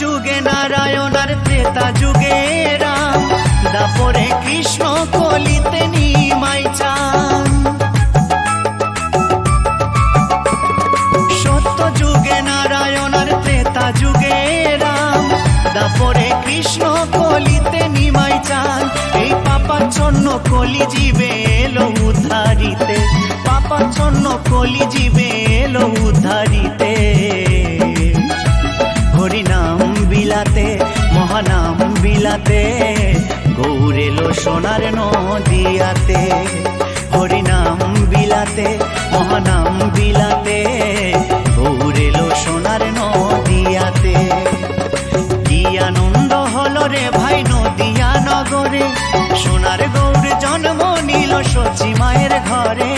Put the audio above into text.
যুগে নারায়ণ আর ত্রেতা যুগে রাম, দাপরে কৃষ্ণ কলিতে নিমাই চান। সত্য যুগে নারায়ণ আর ত্রেতা যুগে রাম, দাপরে কৃষ্ণ কলিতে নিমাই চান। এই পাপাচ্ছন্ন কলি জীবে এলো উদ্ধারিতে, পাপাচ্ছন্ন কলি জীবে এলো উদ্ধারিতে। হরিনাম বিলাতে মহানাম বিলাতে, গৌর এলো সোনার নদিয়াতে। হরিনাম বিলাতে মহানাম বিলাতে, গৌর এলো সোনার নদিয়াতে। কি আনন্দ হলো রে ভাই নদিয়া নগরে, সোনার গৌর জন্ম নিল সচি মায়ের ঘরে।